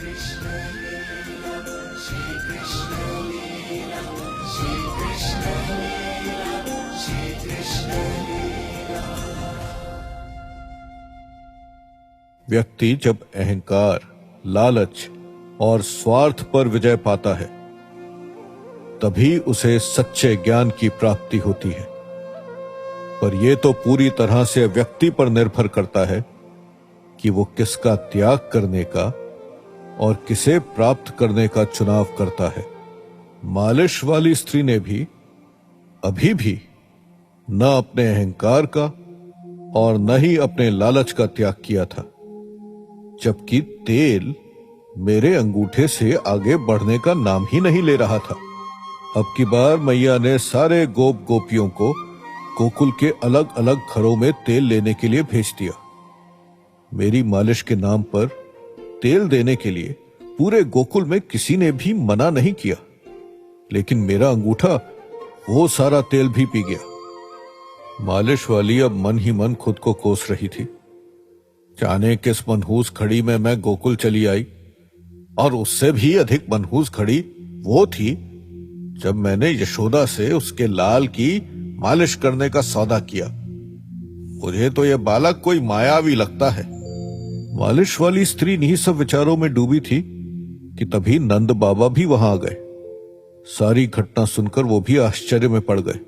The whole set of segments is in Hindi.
कृष्ण लीला श्री कृष्ण लीला श्री कृष्ण लीला श्री कृष्ण लीला। व्यक्ति जब अहंकार, लालच और स्वार्थ पर विजय पाता है तभी उसे सच्चे ज्ञान की प्राप्ति होती है। पर यह तो पूरी तरह से व्यक्ति पर निर्भर करता है कि वो किसका त्याग करने का और किसे प्राप्त करने का चुनाव करता है। मालिश वाली स्त्री ने भी अभी भी न अपने अहंकार का और न ही अपने लालच का त्याग किया था, जबकि तेल मेरे अंगूठे से आगे बढ़ने का नाम ही नहीं ले रहा था। अब की बार मैया ने सारे गोप गोपियों को गोकुल के अलग अलग घरों में तेल लेने के लिए भेज दिया। मेरी मालिश के नाम पर तेल देने के लिए पूरे गोकुल में किसी ने भी मना नहीं किया, लेकिन मेरा अंगूठा वो सारा तेल भी पी गया। मालिश वाली अब मन ही मन खुद को कोस रही थी। जाने किस मनहूस घड़ी में मैं गोकुल चली आई, और उससे भी अधिक मनहूस घड़ी वो थी जब मैंने यशोदा से उसके लाल की मालिश करने का सौदा किया। मुझे तो यह बालक कोई मायावी लगता है। मालिश वाली स्त्री इन्हीं सब विचारों में डूबी थी कि तभी नंद बाबा भी वहां आ गए। सारी घटना सुनकर वो भी आश्चर्य में पड़ गए।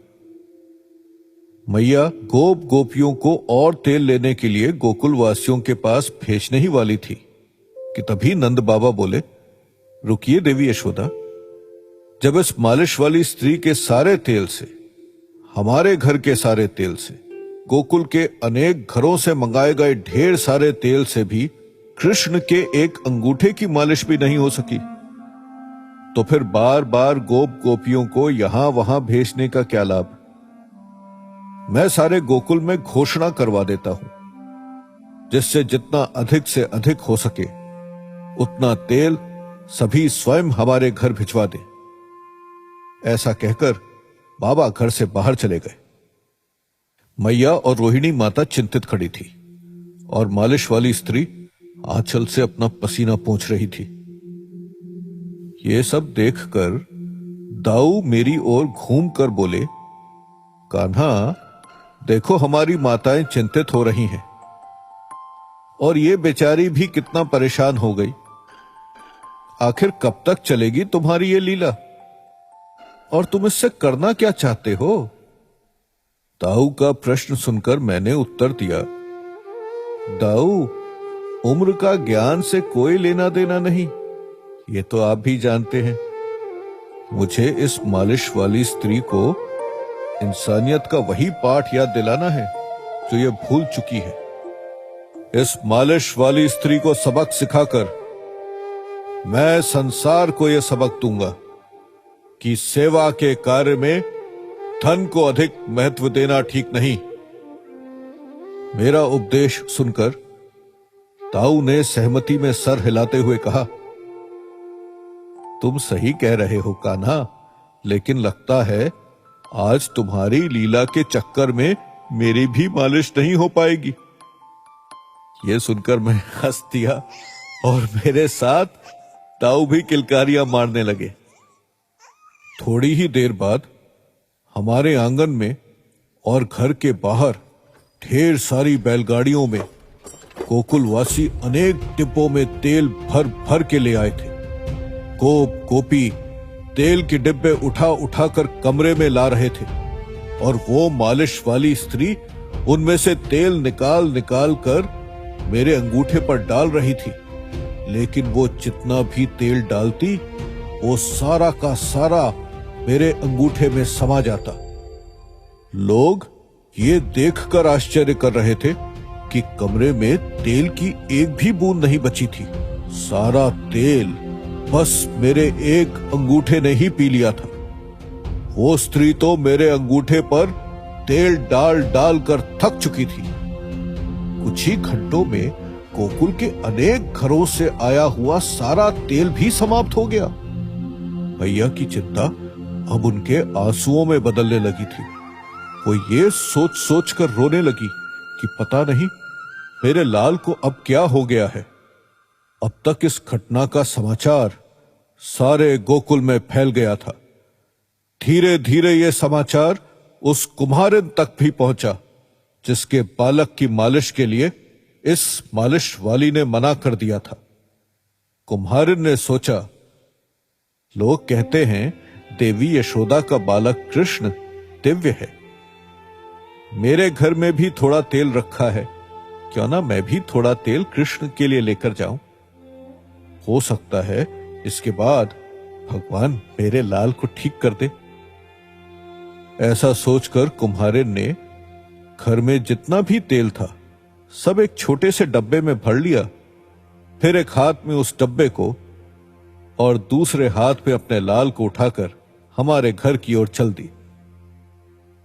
मैया गोप गोपियों को और तेल लेने के लिए गोकुल वासियों के पास भेजने ही वाली थी कि तभी नंद बाबा बोले, रुकिए देवी यशोदा, जब इस मालिश वाली स्त्री के सारे तेल से, हमारे घर के सारे तेल से, गोकुल के अनेक घरों से मंगाए गए ढेर सारे तेल से भी कृष्ण के एक अंगूठे की मालिश भी नहीं हो सकी, तो फिर बार बार गोप गोपियों को यहां वहां भेजने का क्या लाभ। मैं सारे गोकुल में घोषणा करवा देता हूं, जिससे जितना अधिक से अधिक हो सके उतना तेल सभी स्वयं हमारे घर भिजवा दें। ऐसा कहकर बाबा घर से बाहर चले गए। मैया और रोहिणी माता चिंतित खड़ी थी और मालिश वाली स्त्री आंचल से अपना पसीना पोंछ रही थी। ये सब देखकर दाऊ मेरी ओर घूमकर बोले, कान्हा, देखो हमारी माताएं चिंतित हो रही हैं और ये बेचारी भी कितना परेशान हो गई। आखिर कब तक चलेगी तुम्हारी ये लीला, और तुम इससे करना क्या चाहते हो? दाऊ का प्रश्न सुनकर मैंने उत्तर दिया, दाऊ, उम्र का ज्ञान से कोई लेना देना नहीं, ये तो आप भी जानते हैं। मुझे इस मालिश वाली स्त्री को इंसानियत का वही पाठ याद दिलाना है जो ये भूल चुकी है। इस मालिश वाली स्त्री को सबक सिखाकर मैं संसार को यह सबक दूंगा कि सेवा के कार्य में धन को अधिक महत्व देना ठीक नहीं। मेरा उपदेश सुनकर ताऊ ने सहमति में सर हिलाते हुए कहा, तुम सही कह रहे हो कान्हा, लेकिन लगता है आज तुम्हारी लीला के चक्कर में मेरी भी मालिश नहीं हो पाएगी। यह सुनकर मैं हंस दिया और मेरे साथ ताऊ भी किलकारियां मारने लगे। थोड़ी ही देर बाद हमारे आंगन में और घर के बाहर ढेर सारी बैलगाड़ियों में गोकुलवासी अनेक डिब्बों में तेल भर भर के ले आए थे। गोप गोपी तेल के डिब्बे उठा उठा कर कमरे में ला रहे थे और वो मालिश वाली स्त्री उनमें से तेल निकाल निकाल कर मेरे अंगूठे पर डाल रही थी। लेकिन वो जितना भी तेल डालती वो सारा का सारा मेरे अंगूठे में समा जाता। लोग ये देखकर आश्चर्य कर रहे थे कि कमरे में तेल की एक भी बूंद नहीं बची थी। सारा तेल बस मेरे एक अंगूठे ने ही पी लिया था। वो स्त्री तो मेरे अंगूठे पर तेल डाल डाल कर थक चुकी थी। कुछ ही घंटों में गोकुल के अनेक घरों से आया हुआ सारा तेल भी समाप्त हो गया। भैया की चिंता अब उनके आंसुओं में बदलने लगी थी। वो ये सोच सोच कर रोने लगी कि पता नहीं मेरे लाल को अब क्या हो गया है। अब तक इस घटना का समाचार सारे गोकुल में फैल गया था। धीरे धीरे यह समाचार उस कुम्हारिन तक भी पहुंचा जिसके बालक की मालिश के लिए इस मालिश वाली ने मना कर दिया था। कुम्हारिन ने सोचा, लोग कहते हैं देवी यशोदा का बालक कृष्ण दिव्य है। मेरे घर में भी थोड़ा तेल रखा है, क्यों ना मैं भी थोड़ा तेल कृष्ण के लिए लेकर जाऊं। हो सकता है इसके बाद भगवान मेरे लाल को ठीक कर दे। ऐसा सोचकर कुम्हारिन ने घर में जितना भी तेल था सब एक छोटे से डब्बे में भर लिया। फिर एक हाथ में उस डब्बे को और दूसरे हाथ में अपने लाल को उठाकर हमारे घर की ओर चल दी।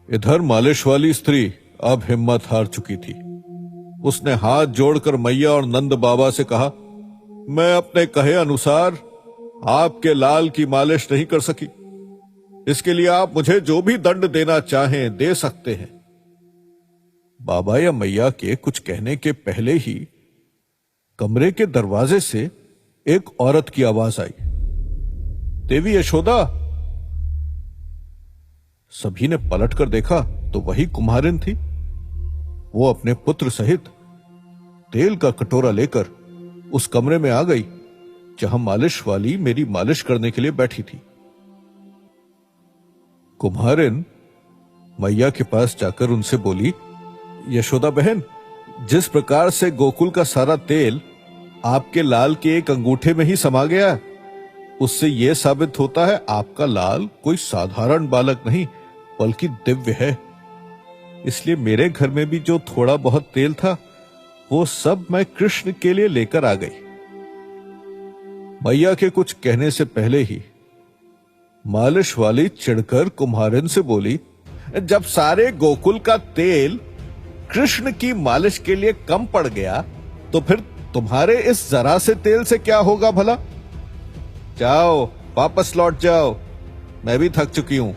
इधर मालिश वाली स्त्री अब हिम्मत हार चुकी थी। उसने हाथ जोड़कर मैया और नंद बाबा से कहा, मैं अपने कहे अनुसार आपके लाल की मालिश नहीं कर सकी। इसके लिए आप मुझे जो भी दंड देना चाहें दे सकते हैं। बाबा या मैया के कुछ कहने के पहले ही कमरे के दरवाजे से एक औरत की आवाज आई, देवी यशोदा। सभी ने पलटकर देखा तो वही कुम्हारिन थी। वो अपने पुत्र सहित तेल का कटोरा लेकर उस कमरे में आ गई जहां मालिश वाली मेरी मालिश करने के लिए बैठी थी। कुम्हारिन मैया के पास जाकर उनसे बोली, यशोदा बहन, जिस प्रकार से गोकुल का सारा तेल आपके लाल के एक अंगूठे में ही समा गया, उससे यह साबित होता है आपका लाल कोई साधारण बालक नहीं बल्कि दिव्य है। इसलिए मेरे घर में भी जो थोड़ा बहुत तेल था वो सब मैं कृष्ण के लिए लेकर आ गई। मैया के कुछ कहने से पहले ही मालिश वाली चिढ़कर कुम्हारिन से बोली, जब सारे गोकुल का तेल कृष्ण की मालिश के लिए कम पड़ गया तो फिर तुम्हारे इस जरा से तेल से क्या होगा भला? जाओ वापस लौट जाओ, मैं भी थक चुकी हूं।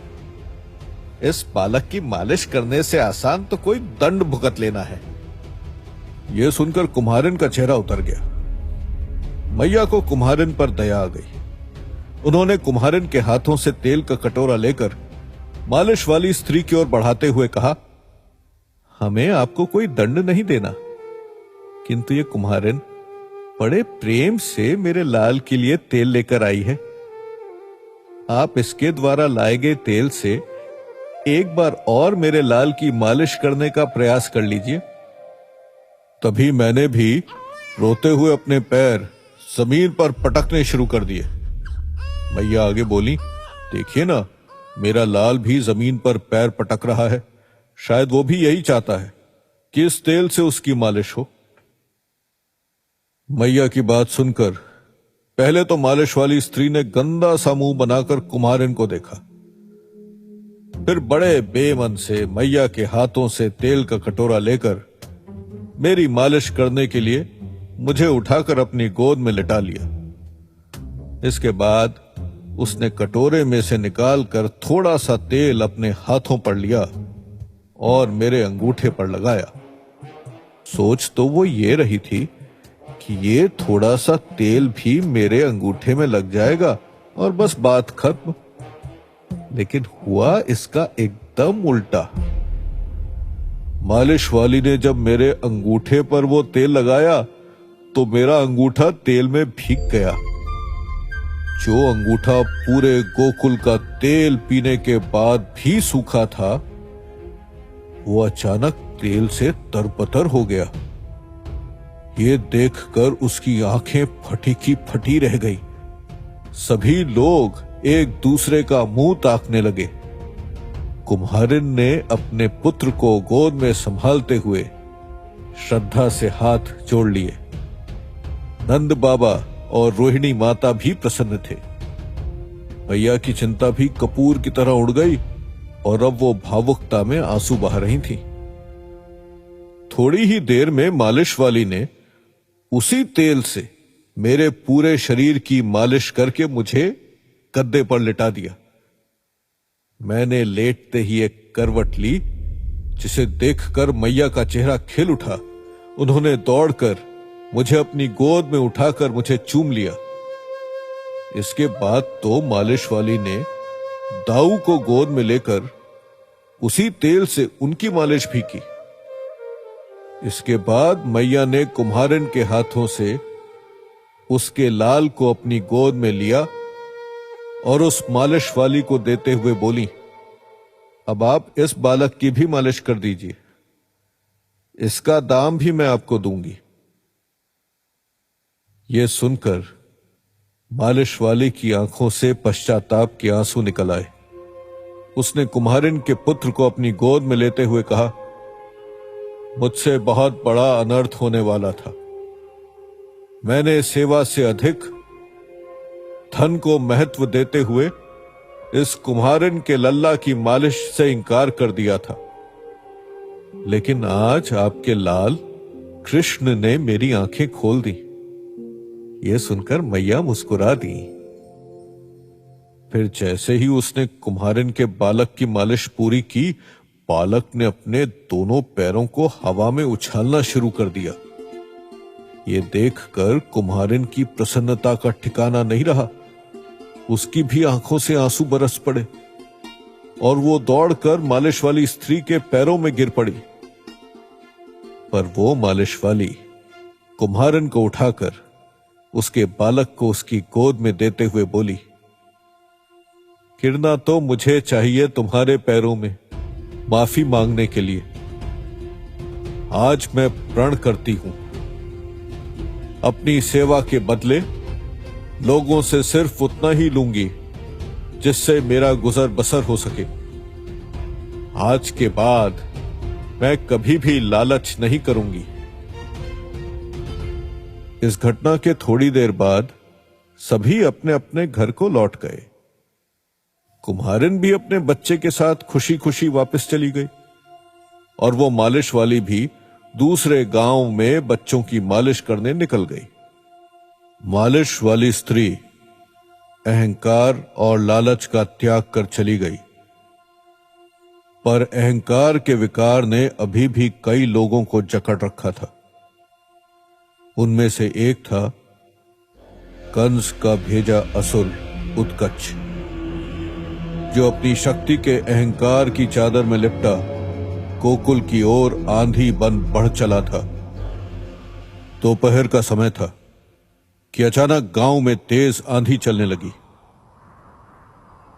इस बालक की मालिश करने से आसान तो कोई दंड भुगत लेना है। यह सुनकर कुम्हारिन का चेहरा उतर गया। मैया को कुम्हारिन पर दया आ गई। उन्होंने कुम्हारिन के हाथों से तेल का कटोरा लेकर मालिश वाली स्त्री की ओर बढ़ाते हुए कहा, हमें आपको कोई दंड नहीं देना, किंतु ये कुम्हारिन बड़े प्रेम से मेरे लाल के लिए तेल लेकर आई है। आप इसके द्वारा लाए गए तेल से एक बार और मेरे लाल की मालिश करने का प्रयास कर लीजिए। तभी मैंने भी रोते हुए अपने पैर जमीन पर पटकने शुरू कर दिए। मैया आगे बोली, देखिए ना, मेरा लाल भी जमीन पर पैर पटक रहा है। शायद वो भी यही चाहता है कि इस तेल से उसकी मालिश हो। मैया की बात सुनकर पहले तो मालिश वाली स्त्री ने गंदा सा मुंह बनाकर कुम्हारिन को देखा। फिर बड़े बेमन से मैया के हाथों से तेल का कटोरा लेकर मेरी मालिश करने के लिए मुझे उठाकर अपनी गोद में लिटा लिया। इसके बाद उसने कटोरे में से निकालकर थोड़ा सा तेल अपने हाथों पर लिया और मेरे अंगूठे पर लगाया। सोच तो वो ये रही थी कि ये थोड़ा सा तेल भी मेरे अंगूठे में लग जाएगा और बस बात खत्म। लेकिन हुआ इसका एकदम उल्टा। मालिश वाली ने जब मेरे अंगूठे पर वो तेल लगाया तो मेरा अंगूठा तेल में भीग गया। जो अंगूठा पूरे गोकुल का तेल पीने के बाद भी सूखा था, वो अचानक तेल से तरबतर हो गया। ये देखकर उसकी आंखें फटी की फटी रह गई। सभी लोग एक दूसरे का मुंह ताकने लगे। कुम्हारिन ने अपने पुत्र को गोद में संभालते हुए श्रद्धा से हाथ जोड़ लिए। नंद बाबा और रोहिणी माता भी प्रसन्न थे। भैया की चिंता भी कपूर की तरह उड़ गई और अब वो भावुकता में आंसू बहा रही थी। थोड़ी ही देर में मालिश वाली ने उसी तेल से मेरे पूरे शरीर की मालिश करके मुझे गद्दे पर लिटा दिया। मैंने लेटते ही एक करवट ली, जिसे देखकर मैया का चेहरा खिल उठा। उन्होंने दौड़कर मुझे अपनी गोद में उठाकर मुझे चूम लिया। इसके बाद तो मालिश वाली ने दाऊ को गोद में लेकर उसी तेल से उनकी मालिश भी की। इसके बाद मैया ने कुम्हारन के हाथों से उसके लाल को अपनी गोद में लिया और उस मालिश वाली को देते हुए बोली, अब आप इस बालक की भी मालिश कर दीजिए, इसका दाम भी मैं आपको दूंगी। यह सुनकर मालिश वाली की आंखों से पश्चाताप के आंसू निकल आए। उसने कुम्हारिन के पुत्र को अपनी गोद में लेते हुए कहा, मुझसे बहुत बड़ा अनर्थ होने वाला था। मैंने सेवा से अधिक धन को महत्व देते हुए इस कुम्हारिन के लल्ला की मालिश से इंकार कर दिया था, लेकिन आज आपके लाल कृष्ण ने मेरी आंखें खोल दी। यह सुनकर मैया मुस्कुरा दी। फिर जैसे ही उसने कुम्हारिन के बालक की मालिश पूरी की, बालक ने अपने दोनों पैरों को हवा में उछालना शुरू कर दिया। ये देखकर कुम्हारिन की प्रसन्नता का ठिकाना नहीं रहा। उसकी भी आंखों से आंसू बरस पड़े और वो दौड़कर मालिश वाली स्त्री के पैरों में गिर पड़ी। पर वो मालिश वाली कुम्हारिन को उठाकर उसके बालक को उसकी गोद में देते हुए बोली, गिरना तो मुझे चाहिए तुम्हारे पैरों में माफी मांगने के लिए। आज मैं प्रण करती हूं, अपनी सेवा के बदले लोगों से सिर्फ उतना ही लूंगी जिससे मेरा गुजर बसर हो सके। आज के बाद मैं कभी भी लालच नहीं करूंगी। इस घटना के थोड़ी देर बाद सभी अपने अपने घर को लौट गए। कुम्हारिन भी अपने बच्चे के साथ खुशी खुशी वापस चली गई और वो मालिश वाली भी दूसरे गांव में बच्चों की मालिश करने निकल गई। मालिश वाली स्त्री अहंकार और लालच का त्याग कर चली गई, पर अहंकार के विकार ने अभी भी कई लोगों को जकड़ रखा था। उनमें से एक था कंस का भेजा असुर उत्कच, जो अपनी शक्ति के अहंकार की चादर में लिपटा गोकुल की ओर आंधी बन बढ़ चला था। दोपहर का समय था कि अचानक गांव में तेज आंधी चलने लगी।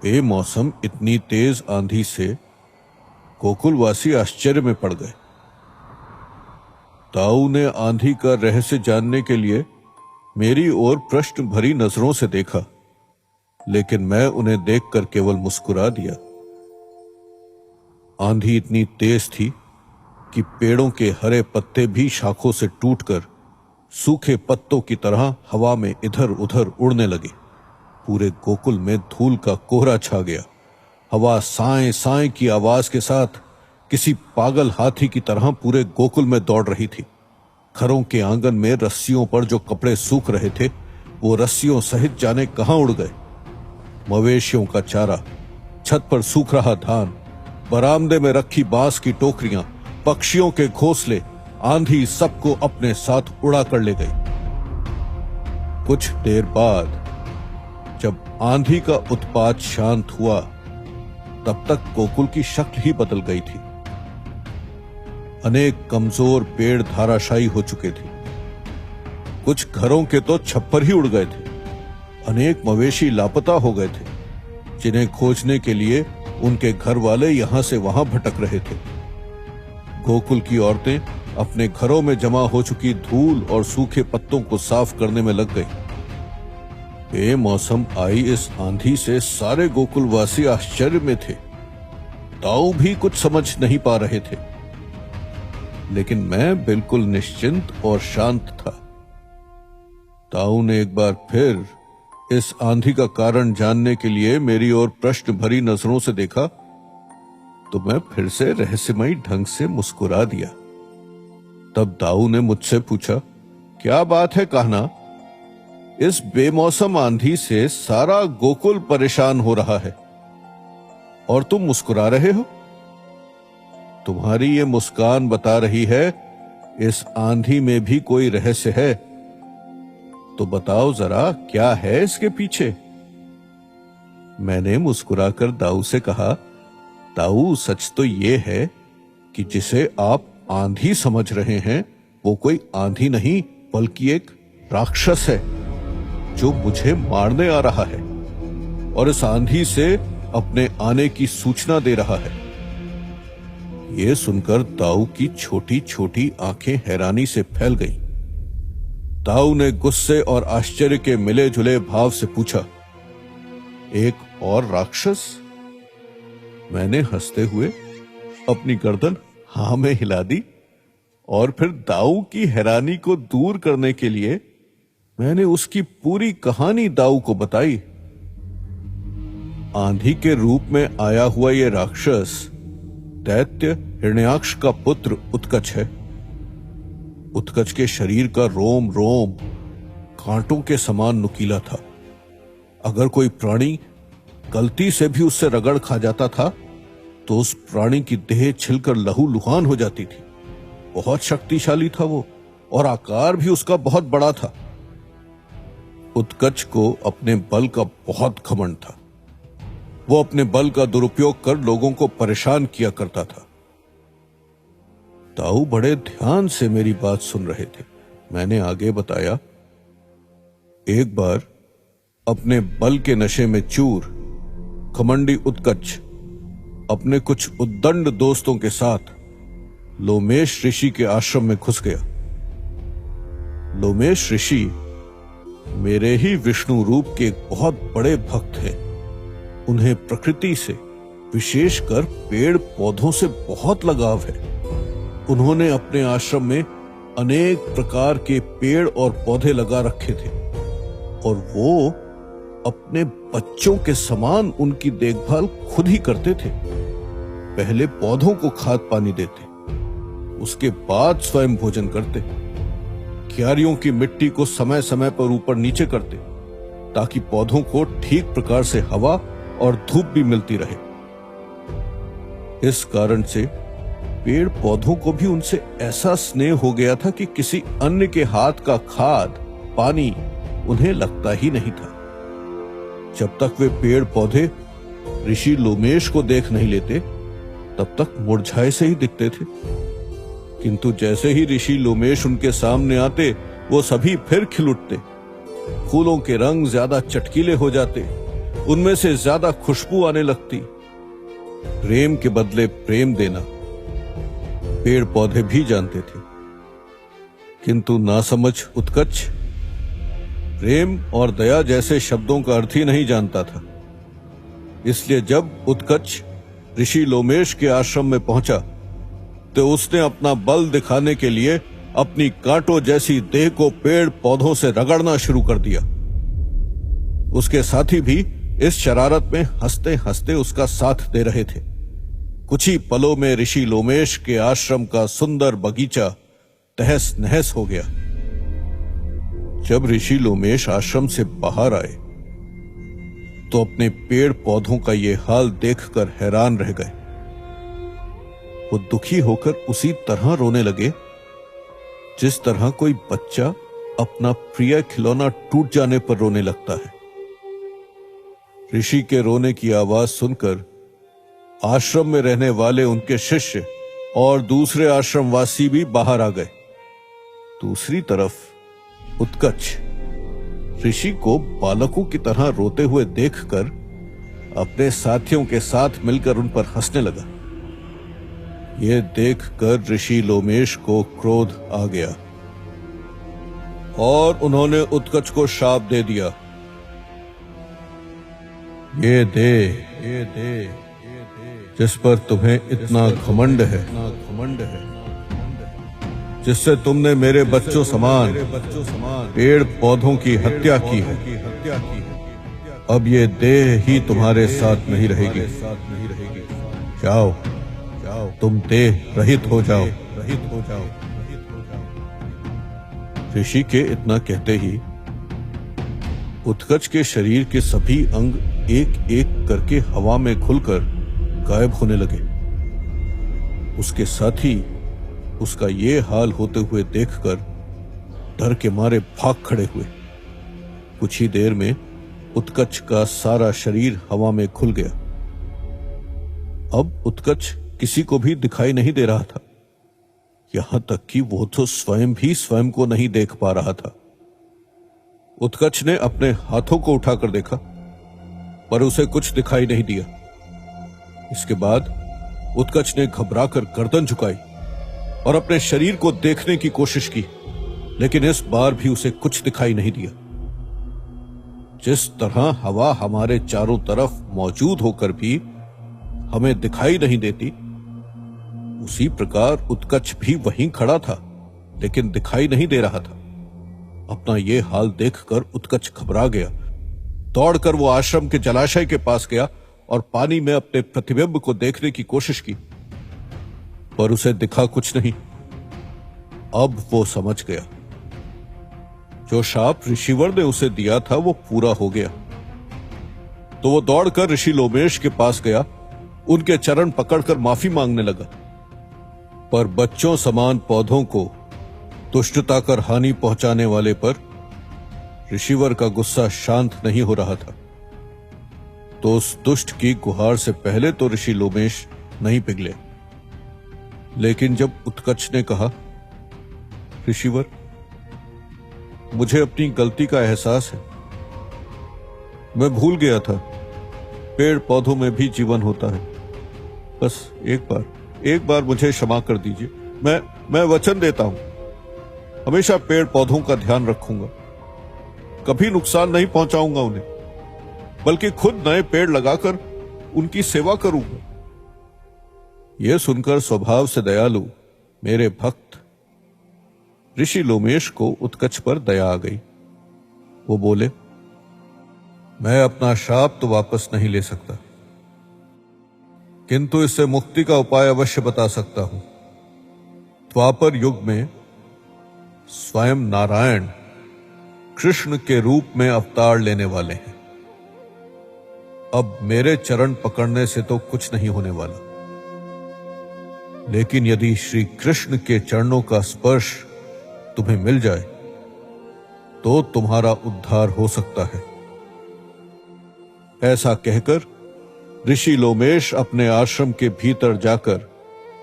बेमौसम इतनी तेज आंधी से गोकुलवासी आश्चर्य में पड़ गए। दाऊ ने आंधी का रहस्य जानने के लिए मेरी ओर प्रश्न भरी नजरों से देखा, लेकिन मैं उन्हें देखकर केवल मुस्कुरा दिया। आंधी इतनी तेज थी कि पेड़ों के हरे पत्ते भी शाखों से टूटकर सूखे पत्तों की तरह हवा में इधर उधर उड़ने लगे। पूरे गोकुल में धूल का कोहरा छा गया। हवा साएं साएं की आवाज के साथ किसी पागल हाथी की तरह पूरे गोकुल में दौड़ रही थी। घरों के आंगन में रस्सियों पर जो कपड़े सूख रहे थे, वो रस्सियों सहित जाने कहां उड़ गए। मवेशियों का चारा, छत पर सूख रहा धान, बरामदे में रखी बांस की टोकरियां, पक्षियों के घोंसले, आंधी सबको अपने साथ उड़ा कर ले गई। कुछ देर बाद जब आंधी का उत्पात शांत हुआ, तब तक गोकुल की शक्ल ही बदल गई थी। अनेक कमजोर पेड़ धाराशायी हो चुके थे। कुछ घरों के तो छप्पर ही उड़ गए थे। अनेक मवेशी लापता हो गए थे, जिन्हें खोजने के लिए उनके घर वाले यहां से वहां भटक रहे थे। गोकुल की औरतें अपने घरों में जमा हो चुकी धूल और सूखे पत्तों को साफ करने में लग गई। बेमौसम आई इस आंधी से सारे गोकुलवासी आश्चर्य में थे। दाऊ भी कुछ समझ नहीं पा रहे थे, लेकिन मैं बिल्कुल निश्चिंत और शांत था। दाऊ ने एक बार फिर इस आंधी का कारण जानने के लिए मेरी ओर प्रश्न भरी नजरों से देखा, तो मैं फिर से रहस्यमयी ढंग से मुस्कुरा दिया। तब दाऊ ने मुझसे पूछा, क्या बात है कहना? इस बेमौसम आंधी से सारा गोकुल परेशान हो रहा है और तुम मुस्कुरा रहे हो। तुम्हारी ये मुस्कान बता रही है इस आंधी में भी कोई रहस्य है, तो बताओ जरा क्या है इसके पीछे। मैंने मुस्कुराकर दाऊ से कहा, दाऊ सच तो ये है कि जिसे आप आंधी समझ रहे हैं वो कोई आंधी नहीं बल्कि एक राक्षस है जो मुझे मारने आ रहा है और इस आंधी से अपने आने की सूचना दे रहा है। यह सुनकर दाऊ की छोटी छोटी आंखें हैरानी से फैल गईं। दाऊ ने गुस्से और आश्चर्य के मिले जुले भाव से पूछा, एक और राक्षस? मैंने हंसते हुए अपनी गर्दन हाँ में हिला दी और फिर दाऊ की हैरानी को दूर करने के लिए मैंने उसकी पूरी कहानी दाऊ को बताई। आंधी के रूप में आया हुआ यह राक्षस दैत्य हिरण्याक्ष का पुत्र उत्कच है। उत्कच के शरीर का रोम रोम कांटों के समान नुकीला था। अगर कोई प्राणी गलती से भी उससे रगड़ खा जाता था तो उस प्राणी की देह छिलकर लहूलुहान हो जाती थी। बहुत शक्तिशाली था वो और आकार भी उसका बहुत बड़ा था। उत्कच को अपने बल का बहुत घमंड था। वो अपने बल का दुरुपयोग कर लोगों को परेशान किया करता था। दाऊ बड़े ध्यान से मेरी बात सुन रहे थे। मैंने आगे बताया, एक बार अपने बल के नशे में चूर घमंडी उत्कच अपने कुछ उद्दंड दोस्तों के साथ लोमेश ऋषि के आश्रम में घुस गया। लोमेश ऋषि मेरे ही विष्णु रूप के एक बहुत बड़े भक्त हैं। उन्हें प्रकृति से, विशेषकर पेड़ पौधों से बहुत लगाव है। उन्होंने अपने आश्रम में अनेक प्रकार के पेड़ और पौधे लगा रखे थे और वो अपने बच्चों के समान उनकी देखभाल खुद ही करते थे। पहले पौधों को खाद पानी देते, उसके बाद स्वयं भोजन करते। क्यारियों की मिट्टी को समय समय पर ऊपर नीचे करते ताकि पौधों को ठीक प्रकार से हवा और धूप भी मिलती रहे। इस कारण से पेड़ पौधों को भी उनसे ऐसा स्नेह हो गया था कि किसी अन्य के हाथ का खाद पानी उन्हें लगता ही नहीं था। जब तक वे पेड़ पौधे ऋषि लोमेश को देख नहीं लेते तब तक मुरझाए से ही दिखते थे, किंतु जैसे ही ऋषि लोमेश उनके सामने आते वो सभी फिर खिल उठते। फूलों के रंग ज्यादा चटकीले हो जाते, उनमें से ज्यादा खुशबू आने लगती। प्रेम के बदले प्रेम देना पेड़ पौधे भी जानते थे, किंतु नासमझ उत्कच प्रेम और दया जैसे शब्दों का अर्थ ही नहीं जानता था। इसलिए जब उत्कच ऋषि लोमेश के आश्रम में पहुंचा तो उसने अपना बल दिखाने के लिए अपनी कांटों जैसी देह को पेड़ पौधों से रगड़ना शुरू कर दिया। उसके साथी भी इस शरारत में हंसते हंसते उसका साथ दे रहे थे। कुछ ही पलों में ऋषि लोमेश के आश्रम का सुंदर बगीचा तहस नहस हो गया। जब ऋषि लोमेश आश्रम से बाहर आए तो अपने पेड़ पौधों का ये हाल देखकर हैरान रह गए। वो दुखी होकर उसी तरह रोने लगे जिस तरह कोई बच्चा अपना प्रिय खिलौना टूट जाने पर रोने लगता है। ऋषि के रोने की आवाज सुनकर आश्रम में रहने वाले उनके शिष्य और दूसरे आश्रमवासी भी बाहर आ गए। दूसरी तरफ उत्कच ऋषि को बालकों की तरह रोते हुए देखकर अपने साथियों के साथ मिलकर उन पर हंसने लगा। यह देखकर ऋषि लोमेश को क्रोध आ गया और उन्होंने उत्कच को शाप दे दिया, ये दे जिस पर तुम्हें इतना घमंड है, जिससे तुमने मेरे बच्चों समान पेड़ पौधों की हत्या की है, अब ये देह ही तुम्हारे साथ नहीं रहेगी। जाओ, तुम देह रहित हो जाओ। ऋषि के इतना कहते ही उत्कच के शरीर के सभी अंग एक एक करके हवा में खुलकर गायब होने लगे। उसके साथ ही उसका ये हाल होते हुए देखकर डर के मारे भाग खड़े हुए। कुछ ही देर में उत्कच का सारा शरीर हवा में खुल गया। अब उत्कच किसी को भी दिखाई नहीं दे रहा था, यहां तक कि वो तो स्वयं भी स्वयं को नहीं देख पा रहा था। उत्कच ने अपने हाथों को उठाकर देखा, पर उसे कुछ दिखाई नहीं दिया। इसके बाद उत्कच ने घबराकर गर्दन झुकाई और अपने शरीर को देखने की कोशिश की, लेकिन इस बार भी उसे कुछ दिखाई नहीं दिया। जिस तरह हवा हमारे चारों तरफ मौजूद होकर भी हमें दिखाई नहीं देती, उसी प्रकार उत्कच भी वहीं खड़ा था, लेकिन दिखाई नहीं दे रहा था। अपना यह हाल देखकर उत्कच घबरा गया। दौड़कर वो आश्रम के जलाशय के पास गया और पानी में अपने प्रतिबिंब को देखने की कोशिश की, पर उसे दिखा कुछ नहीं। अब वो समझ गया, जो शाप ऋषिवर ने उसे दिया था वो पूरा हो गया। तो वो दौड़कर ऋषि लोमेश के पास गया, उनके चरण पकड़कर माफी मांगने लगा। पर बच्चों समान पौधों को दुष्टता कर हानि पहुंचाने वाले पर ऋषिवर का गुस्सा शांत नहीं हो रहा था। तो उस दुष्ट की गुहार से पहले तो ऋषि लोमेश नहीं पिघले, लेकिन जब उत्कच ने कहा, ऋषिवर, मुझे अपनी गलती का एहसास है। मैं भूल गया था पेड़ पौधों में भी जीवन होता है। बस एक बार मुझे क्षमा कर दीजिए। मैं वचन देता हूं, हमेशा पेड़ पौधों का ध्यान रखूंगा, कभी नुकसान नहीं पहुंचाऊंगा उन्हें, बल्कि खुद नए पेड़ लगाकर उनकी सेवा करूंगा। यह सुनकर स्वभाव से दयालु मेरे भक्त ऋषि लोमेश को उत्कच पर दया आ गई। वो बोले, मैं अपना शाप तो वापस नहीं ले सकता, किंतु इससे मुक्ति का उपाय अवश्य बता सकता हूं। द्वापर युग में स्वयं नारायण कृष्ण के रूप में अवतार लेने वाले हैं। अब मेरे चरण पकड़ने से तो कुछ नहीं होने वाला, लेकिन यदि श्री कृष्ण के चरणों का स्पर्श तुम्हें मिल जाए तो तुम्हारा उद्धार हो सकता है। ऐसा कहकर ऋषि लोमेश अपने आश्रम के भीतर जाकर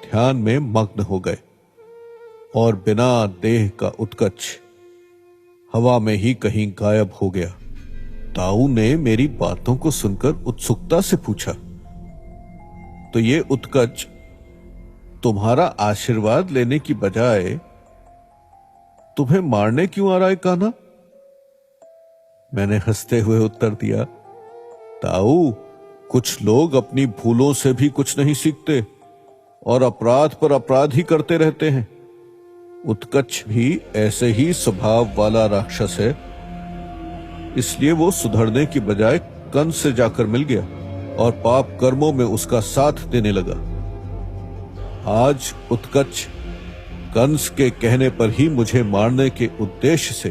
ध्यान में मग्न हो गए और बिना देह का उत्कच हवा में ही कहीं गायब हो गया। ताऊ ने मेरी बातों को सुनकर उत्सुकता से पूछा, तो ये उत्कच तुम्हारा आशीर्वाद लेने की बजाय तुम्हें मारने क्यों आ रहा है कान्हा? मैंने हंसते हुए उत्तर दिया, ताऊ, कुछ लोग अपनी भूलों से भी कुछ नहीं सीखते और अपराध पर अपराध ही करते रहते हैं। उत्कच भी ऐसे ही स्वभाव वाला राक्षस है, इसलिए वो सुधरने की बजाय कंस से जाकर मिल गया और पाप कर्मों में उसका साथ देने लगा। आज उत्कच कंस के कहने पर ही मुझे मारने के उद्देश्य से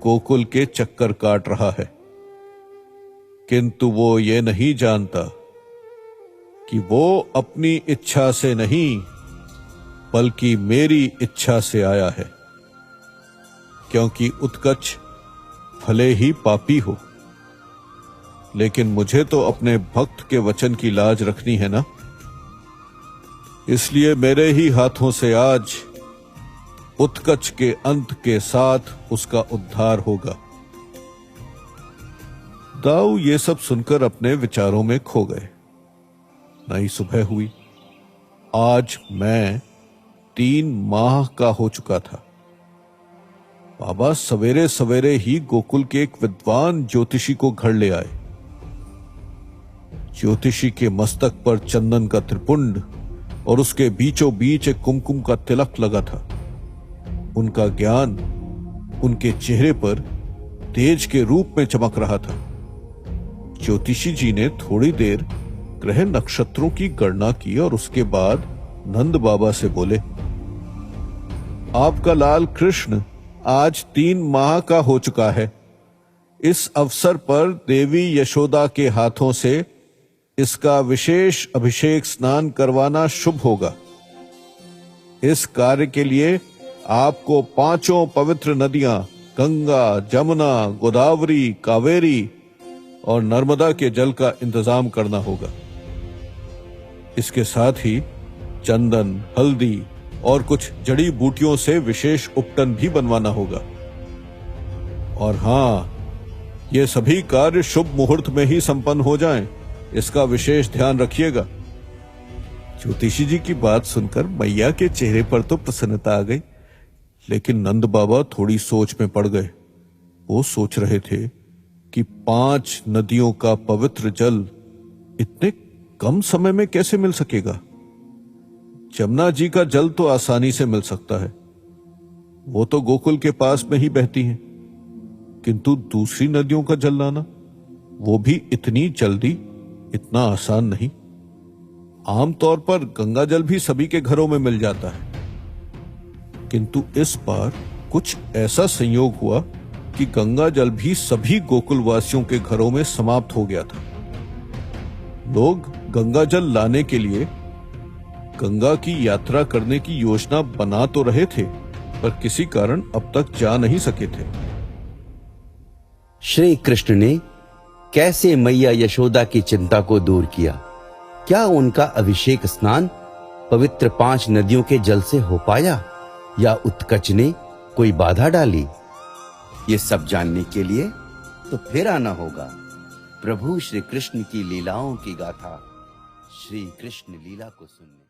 गोकुल के चक्कर काट रहा है, किंतु वो ये नहीं जानता कि वो अपनी इच्छा से नहीं बल्कि मेरी इच्छा से आया है। क्योंकि उत्कच भले ही पापी हो, लेकिन मुझे तो अपने भक्त के वचन की लाज रखनी है ना, इसलिए मेरे ही हाथों से आज उत्कच के अंत के साथ उसका उद्धार होगा। दाऊ ये सब सुनकर अपने विचारों में खो गए। नई सुबह हुई। आज मैं 3 माह का हो चुका था। बाबा सवेरे सवेरे ही गोकुल के एक विद्वान ज्योतिषी को घर ले आए। ज्योतिषी के मस्तक पर चंदन का त्रिपुंड और उसके बीचों बीच एक कुमकुम का तिलक लगा था। उनका ज्ञान उनके चेहरे पर तेज के रूप में चमक रहा था। ज्योतिषी जी ने थोड़ी देर ग्रह नक्षत्रों की गणना की और उसके बाद नंद बाबा से बोले, आपका लाल कृष्ण आज 3 माह का हो चुका है। इस अवसर पर देवी यशोदा के हाथों से इसका विशेष अभिषेक स्नान करवाना शुभ होगा। इस कार्य के लिए आपको 5 पवित्र नदियां गंगा, जमुना, गोदावरी, कावेरी और नर्मदा के जल का इंतजाम करना होगा। इसके साथ ही चंदन, हल्दी और कुछ जड़ी बूटियों से विशेष उपटन भी बनवाना होगा। और हां, ये सभी कार्य शुभ मुहूर्त में ही संपन्न हो जाएं, इसका विशेष ध्यान रखिएगा। ज्योतिषी जी की बात सुनकर मैया के चेहरे पर तो प्रसन्नता आ गई, लेकिन नंद बाबा थोड़ी सोच में पड़ गए। वो सोच रहे थे कि 5 नदियों का पवित्र जल इतने कम समय में कैसे मिल सकेगा। जमुना जी का जल तो आसानी से मिल सकता है, वो तो गोकुल के पास में ही बहती हैं, किंतु दूसरी नदियों का जल लाना, वो भी इतनी जल्दी, इतना आसान नहीं। आमतौर पर गंगा जल भी सभी के घरों में मिल जाता है, किंतु इस बार कुछ ऐसा संयोग हुआ कि गंगा जल भी सभी गोकुल वासियों के घरों में समाप्त हो गया था। लोग गंगा जल लाने के लिए गंगा की यात्रा करने की योजना बना तो रहे थे, पर किसी कारण अब तक जा नहीं सके थे। श्री कृष्ण ने कैसे मैया यशोदा की चिंता को दूर किया? क्या उनका अभिषेक स्नान पवित्र 5 नदियों के जल से हो पाया या उत्कच ने कोई बाधा डाली? ये सब जानने के लिए तो फिर आना होगा प्रभु श्री कृष्ण की लीलाओं की गाथा श्री कृष्ण लीला को सुनने।